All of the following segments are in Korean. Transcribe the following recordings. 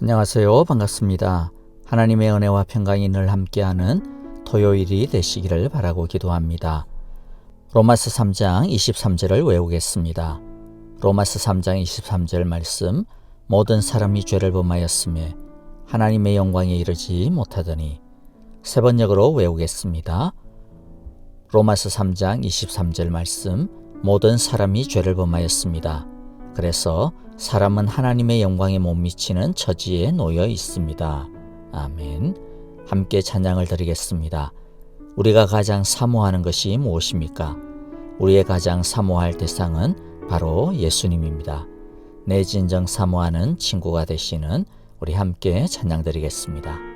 안녕하세요. 반갑습니다. 하나님의 은혜와 평강이 늘 함께하는 토요일이 되시기를 바라고 기도합니다. 로마서 3장 23절을 외우겠습니다. 로마서 3장 23절 말씀, 모든 사람이 죄를 범하였으며 하나님의 영광에 이르지 못하더니. 세 번역으로 외우겠습니다. 로마서 3장 23절 말씀, 모든 사람이 죄를 범하였습니다. 그래서 사람은 하나님의 영광에 못 미치는 처지에 놓여 있습니다. 아멘. 함께 찬양을 드리겠습니다. 우리가 가장 사모하는 것이 무엇입니까? 우리의 가장 사모할 대상은 바로 예수님입니다. 내 진정 사모하는 친구가 되시는 우리 함께 찬양 드리겠습니다.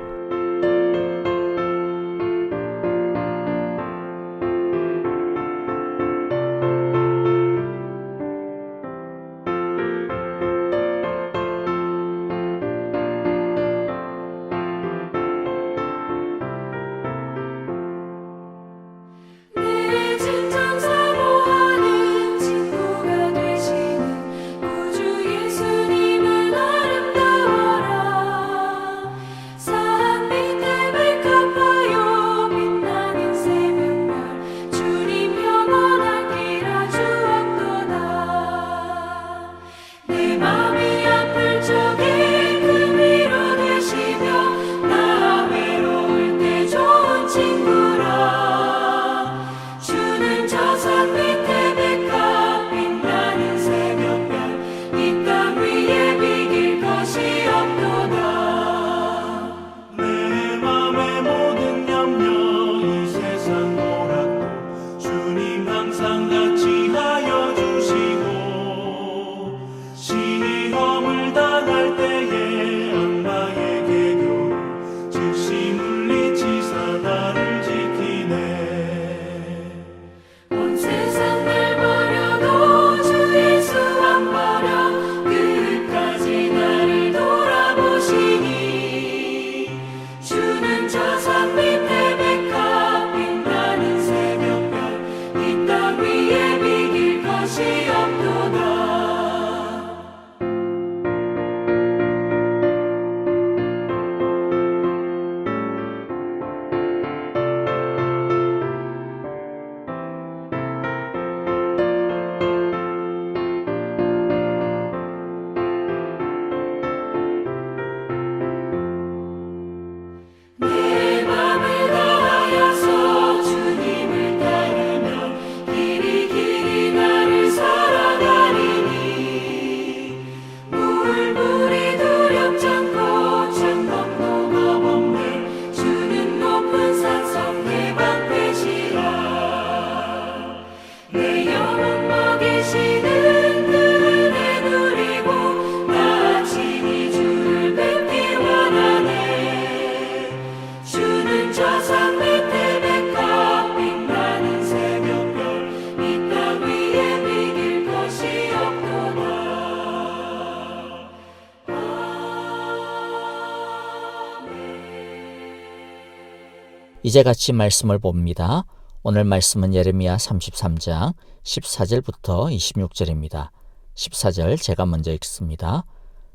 이제 같이 말씀을 봅니다. 오늘 말씀은 예레미야 33장 14절부터 26절입니다. 14절 제가 먼저 읽습니다.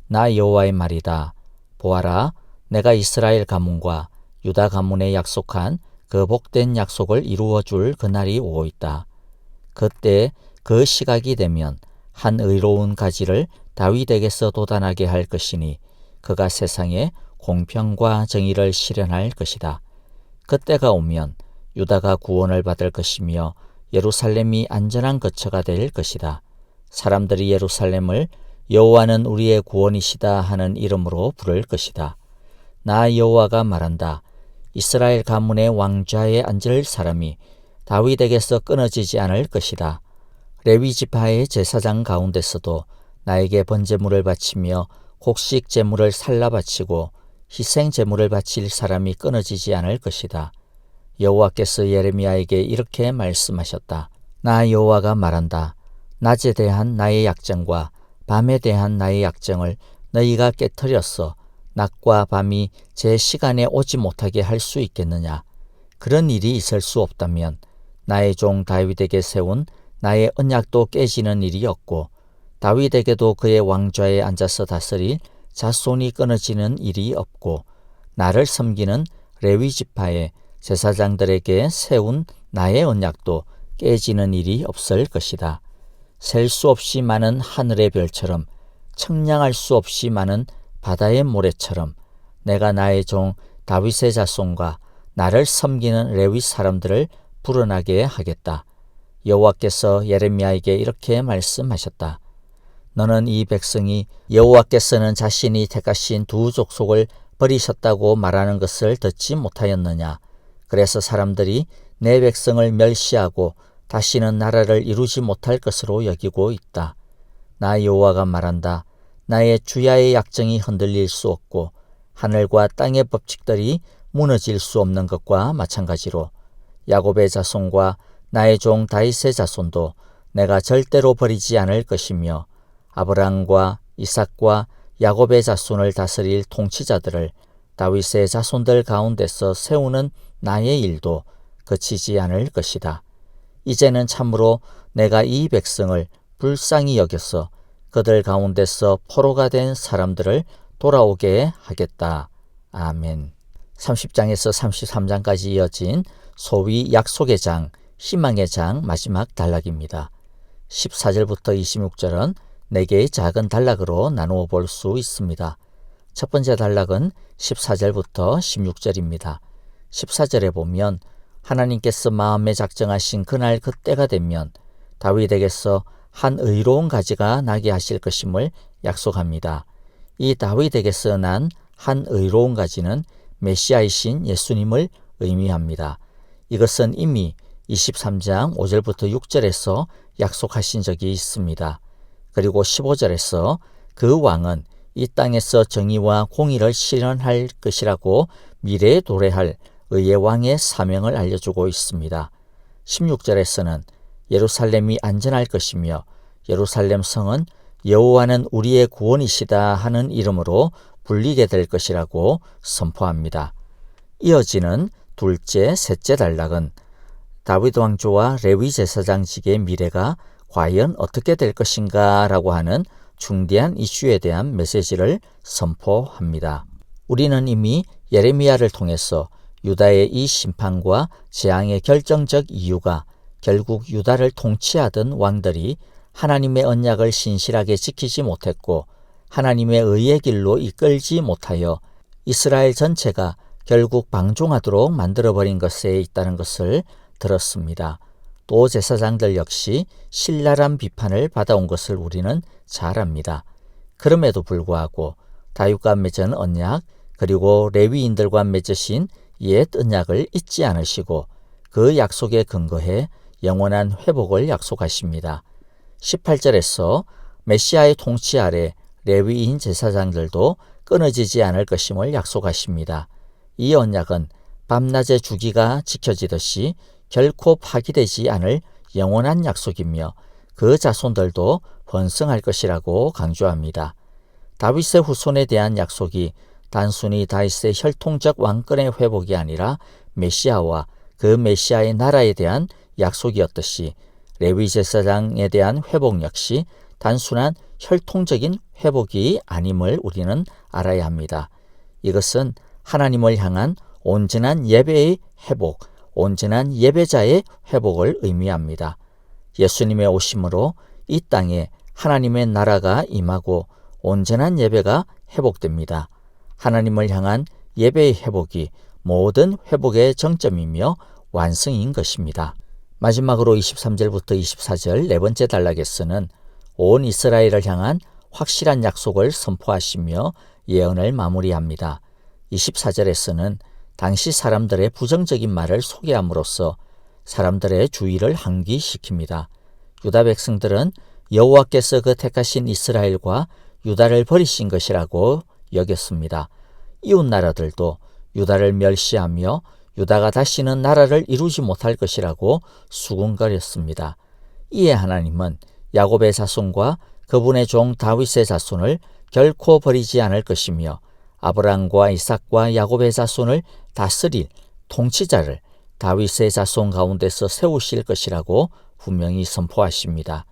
나 여호와의 말이다. 보아라, 내가 이스라엘 가문과 유다 가문에 약속한 그 복된 약속을 이루어 줄 그날이 오고 있다. 그때 그 시각이 되면 한 의로운 가지를 다윗에게서 돋아나게 할 것이니 그가 세상에 공평과 정의를 실현할 것이다. 그때가 오면 유다가 구원을 받을 것이며 예루살렘이 안전한 거처가 될 것이다. 사람들이 예루살렘을 여호와는 우리의 구원이시다 하는 이름으로 부를 것이다. 나 여호와가 말한다. 이스라엘 가문의 왕좌에 앉을 사람이 다윗에게서 끊어지지 않을 것이다. 레위 지파의 제사장 가운데서도 나에게 번제물을 바치며 곡식 제물을 살라 바치고 희생 제물을 바칠 사람이 끊어지지 않을 것이다. 여호와께서 예레미야에게 이렇게 말씀하셨다. 나 여호와가 말한다. 낮에 대한 나의 약정과 밤에 대한 나의 약정을 너희가 깨트렸어. 낮과 밤이 제 시간에 오지 못하게 할 수 있겠느냐? 그런 일이 있을 수 없다면 나의 종 다윗에게 세운 나의 언약도 깨지는 일이 없고 다윗에게도 그의 왕좌에 앉아서 다스릴 자손이 끊어지는 일이 없고 나를 섬기는 레위 지파의 제사장들에게 세운 나의 언약도 깨지는 일이 없을 것이다. 셀 수 없이 많은 하늘의 별처럼 청량할 수 없이 많은 바다의 모래처럼 내가 나의 종 다윗의 자손과 나를 섬기는 레위 사람들을 불어나게 하겠다. 여호와께서 예레미야에게 이렇게 말씀하셨다. 너는 이 백성이 여호와께서는 자신이 택하신 두 족속을 버리셨다고 말하는 것을 듣지 못하였느냐. 그래서 사람들이 내 백성을 멸시하고 다시는 나라를 이루지 못할 것으로 여기고 있다. 나 여호와가 말한다. 나의 주야의 약정이 흔들릴 수 없고 하늘과 땅의 법칙들이 무너질 수 없는 것과 마찬가지로 야곱의 자손과 나의 종 다윗의 자손도 내가 절대로 버리지 않을 것이며 아브라함과 이삭과 야곱의 자손을 다스릴 통치자들을 다윗의 자손들 가운데서 세우는 나의 일도 그치지 않을 것이다. 이제는 참으로 내가 이 백성을 불쌍히 여겨서 그들 가운데서 포로가 된 사람들을 돌아오게 하겠다. 아멘. 30장에서 33장까지 이어진 소위 약속의 장, 희망의 장 마지막 단락입니다. 14절부터 26절은 4개의 작은 단락으로 나누어 볼 수 있습니다. 첫 번째 단락은 14절부터 16절입니다. 14절에 보면 하나님께서 마음에 작정하신 그날 그때가 되면 다윗에게서 한 의로운 가지가 나게 하실 것임을 약속합니다. 이 다윗에게서 난 한 의로운 가지는 메시아이신 예수님을 의미합니다. 이것은 이미 23장 5절부터 6절에서 약속하신 적이 있습니다. 그리고 15절에서 그 왕은 이 땅에서 정의와 공의를 실현할 것이라고 미래에 도래할 의의 왕의 사명을 알려주고 있습니다. 16절에서는 예루살렘이 안전할 것이며 예루살렘 성은 여호와는 우리의 구원이시다 하는 이름으로 불리게 될 것이라고 선포합니다. 이어지는 둘째, 셋째 단락은 다윗 왕조와 레위 제사장직의 미래가 과연 어떻게 될 것인가 라고 하는 중대한 이슈에 대한 메시지를 선포합니다. 우리는 이미 예레미야를 통해서 유다의 이 심판과 재앙의 결정적 이유가 결국 유다를 통치하던 왕들이 하나님의 언약을 신실하게 지키지 못했고 하나님의 의의 길로 이끌지 못하여 이스라엘 전체가 결국 방종하도록 만들어버린 것에 있다는 것을 들었습니다. 또 제사장들 역시 신랄한 비판을 받아온 것을 우리는 잘 압니다. 그럼에도 불구하고 다윗과 맺은 언약 그리고 레위인들과 맺으신 옛 언약을 잊지 않으시고 그 약속에 근거해 영원한 회복을 약속하십니다. 18절에서 메시아의 통치 아래 레위인 제사장들도 끊어지지 않을 것임을 약속하십니다. 이 언약은 밤낮의 주기가 지켜지듯이 결코 파기되지 않을 영원한 약속이며 그 자손들도 번성할 것이라고 강조합니다. 다윗의 후손에 대한 약속이 단순히 다윗의 혈통적 왕권의 회복이 아니라 메시아와 그 메시아의 나라에 대한 약속이었듯이 레위 제사장에 대한 회복 역시 단순한 혈통적인 회복이 아님을 우리는 알아야 합니다. 이것은 하나님을 향한 온전한 예배의 회복, 온전한 예배자의 회복을 의미합니다. 예수님의 오심으로 이 땅에 하나님의 나라가 임하고 온전한 예배가 회복됩니다. 하나님을 향한 예배의 회복이 모든 회복의 정점이며 완성인 것입니다. 마지막으로 23절부터 24절 네 번째 단락에서는 온 이스라엘을 향한 확실한 약속을 선포하시며 예언을 마무리합니다. 24절에서는 당시 사람들의 부정적인 말을 소개함으로써 사람들의 주의를 환기시킵니다. 유다 백성들은 여호와께서 그 택하신 이스라엘과 유다를 버리신 것이라고 여겼습니다. 이웃 나라들도 유다를 멸시하며 유다가 다시는 나라를 이루지 못할 것이라고 수군거렸습니다. 이에 하나님은 야곱의 자손과 그분의 종 다윗의 자손을 결코 버리지 않을 것이며 아브라함과 이삭과 야곱의 자손을 다스릴 통치자를 다윗의 자손 가운데서 세우실 것이라고 분명히 선포하십니다.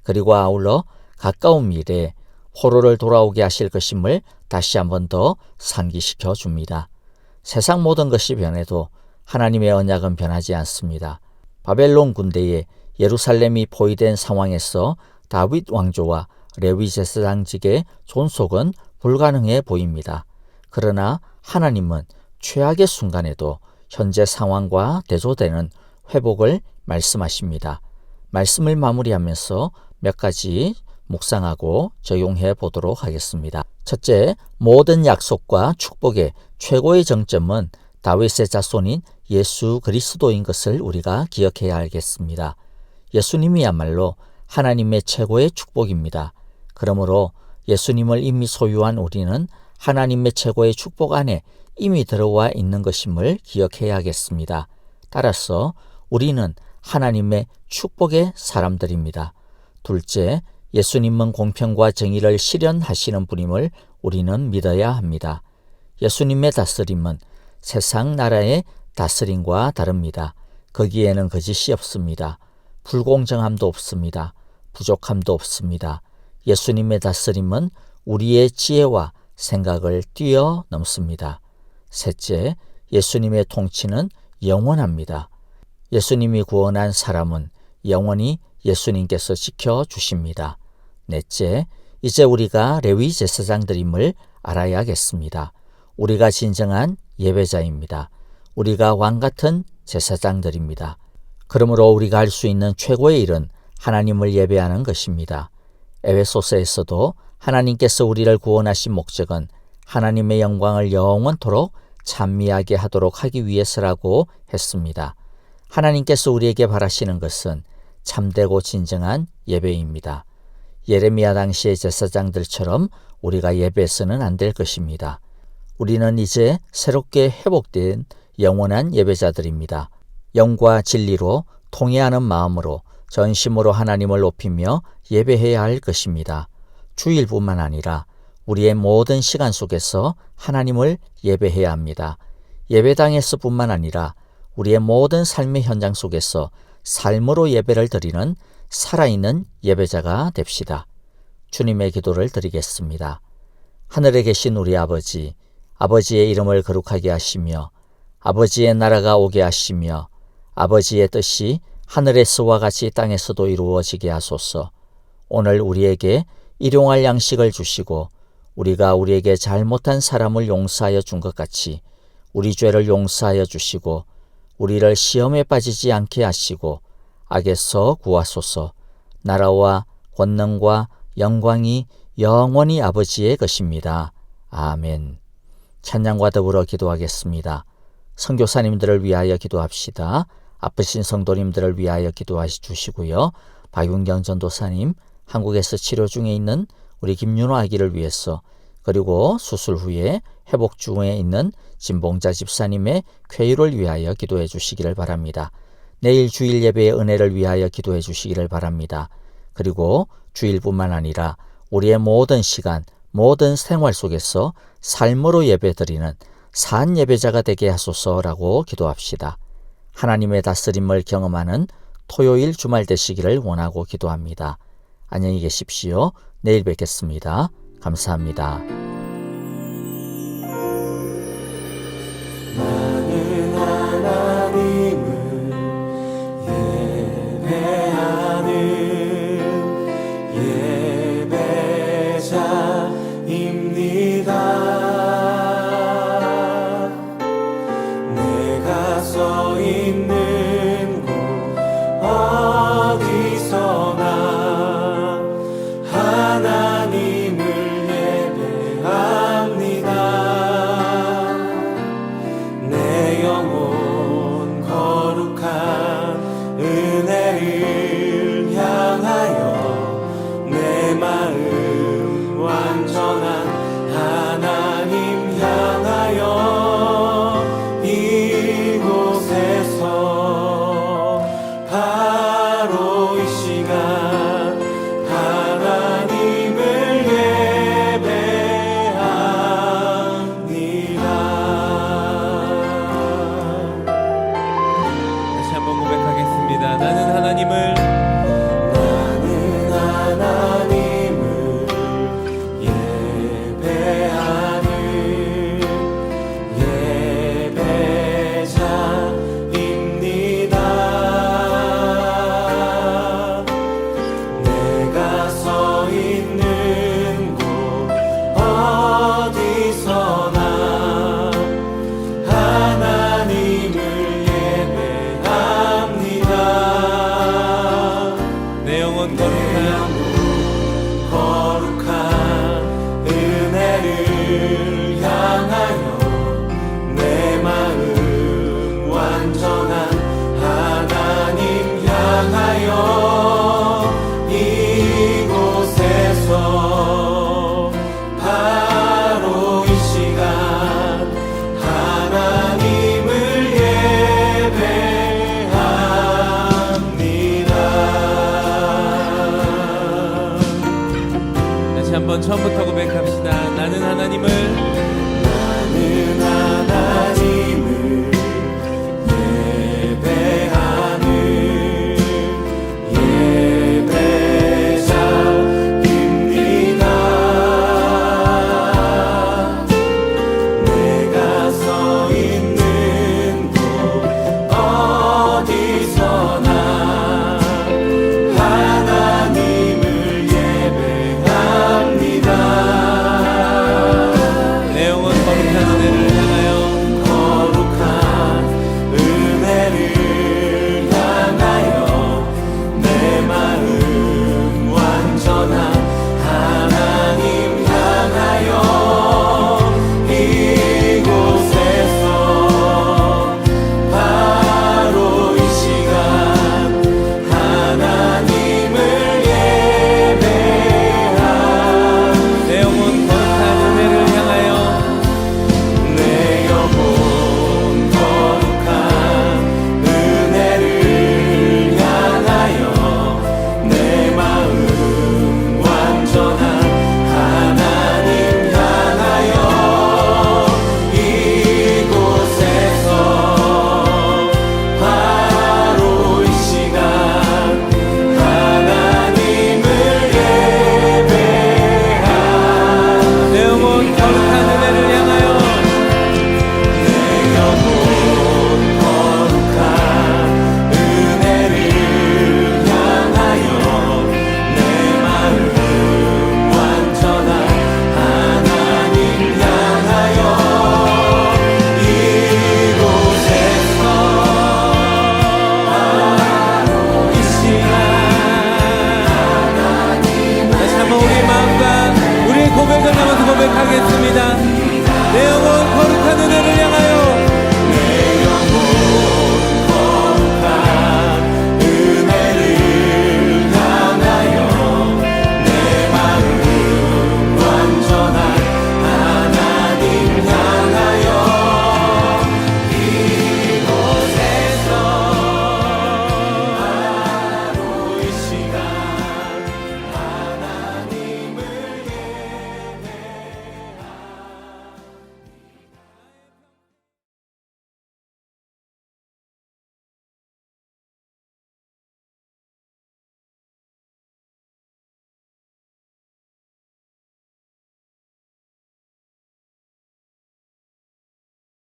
그리고 아울러 가까운 미래에 포로를 돌아오게 하실 것임을 다시 한 번 더 상기시켜 줍니다. 세상 모든 것이 변해도 하나님의 언약은 변하지 않습니다. 바벨론 군대에 예루살렘이 포위된 상황에서 다윗 왕조와 레위 제사장직의 존속은 불가능해 보입니다. 그러나 하나님은 최악의 순간에도 현재 상황과 대조되는 회복을 말씀하십니다. 말씀을 마무리하면서 몇 가지 묵상하고 적용해 보도록 하겠습니다. 첫째, 모든 약속과 축복의 최고의 정점은 다윗의 자손인 예수 그리스도인 것을 우리가 기억해야 알겠습니다. 예수님이야말로 하나님의 최고의 축복입니다. 그러므로 예수님을 이미 소유한 우리는 하나님의 최고의 축복 안에 이미 들어와 있는 것임을 기억해야겠습니다. 따라서 우리는 하나님의 축복의 사람들입니다. 둘째, 예수님은 공평과 정의를 실현하시는 분임을 우리는 믿어야 합니다. 예수님의 다스림은 세상 나라의 다스림과 다릅니다. 거기에는 거짓이 없습니다. 불공정함도 없습니다. 부족함도 없습니다. 예수님의 다스림은 우리의 지혜와 생각을 뛰어넘습니다. 셋째, 예수님의 통치는 영원합니다. 예수님이 구원한 사람은 영원히 예수님께서 지켜주십니다. 넷째, 이제 우리가 레위 제사장들임을 알아야겠습니다. 우리가 진정한 예배자입니다. 우리가 왕같은 제사장들입니다. 그러므로 우리가 할 수 있는 최고의 일은 하나님을 예배하는 것입니다. 에베소서에서도 하나님께서 우리를 구원하신 목적은 하나님의 영광을 영원토록 찬미하게 하도록 하기 위해서라고 했습니다. 하나님께서 우리에게 바라시는 것은 참되고 진정한 예배입니다. 예레미야 당시의 제사장들처럼 우리가 예배해서는 안 될 것입니다. 우리는 이제 새롭게 회복된 영원한 예배자들입니다. 영과 진리로 통회하는 마음으로 전심으로 하나님을 높이며 예배해야 할 것입니다. 주일뿐만 아니라 우리의 모든 시간 속에서 하나님을 예배해야 합니다. 예배당에서뿐만 아니라 우리의 모든 삶의 현장 속에서 삶으로 예배를 드리는 살아있는 예배자가 됩시다. 주님의 기도를 드리겠습니다. 하늘에 계신 우리 아버지, 아버지의 이름을 거룩하게 하시며 아버지의 나라가 오게 하시며 아버지의 뜻이 하늘에서와 같이 땅에서도 이루어지게 하소서. 오늘 우리에게 일용할 양식을 주시고 우리가 우리에게 잘못한 사람을 용서하여 준 것 같이 우리 죄를 용서하여 주시고 우리를 시험에 빠지지 않게 하시고 악에서 구하소서. 나라와 권능과 영광이 영원히 아버지의 것입니다. 아멘. 찬양과 더불어 기도하겠습니다. 선교사님들을 위하여 기도합시다. 아프신 성도님들을 위하여 기도하시 주시고요. 박윤경 전도사님, 한국에서 치료 중에 있는 우리 김윤호 아기를 위해서, 그리고 수술 후에 회복 중에 있는 진봉자 집사님의 쾌유를 위하여 기도해 주시기를 바랍니다. 내일 주일 예배의 은혜를 위하여 기도해 주시기를 바랍니다. 그리고 주일뿐만 아니라 우리의 모든 시간, 모든 생활 속에서 삶으로 예배드리는 산 예배자가 되게 하소서라고 기도합시다. 하나님의 다스림을 경험하는 토요일 주말 되시기를 원하고 기도합니다. 안녕히 계십시오. 내일 뵙겠습니다. 감사합니다. 나는 하나님을 예배하는 예배자입니다. 내가 서 있는 곳 어디서나 하나님을 예배합니다. 내 영혼 거룩한 은혜를 향하여 내 마음 완전한 하나님 향하여 이곳에서 처음부터 고백합시다.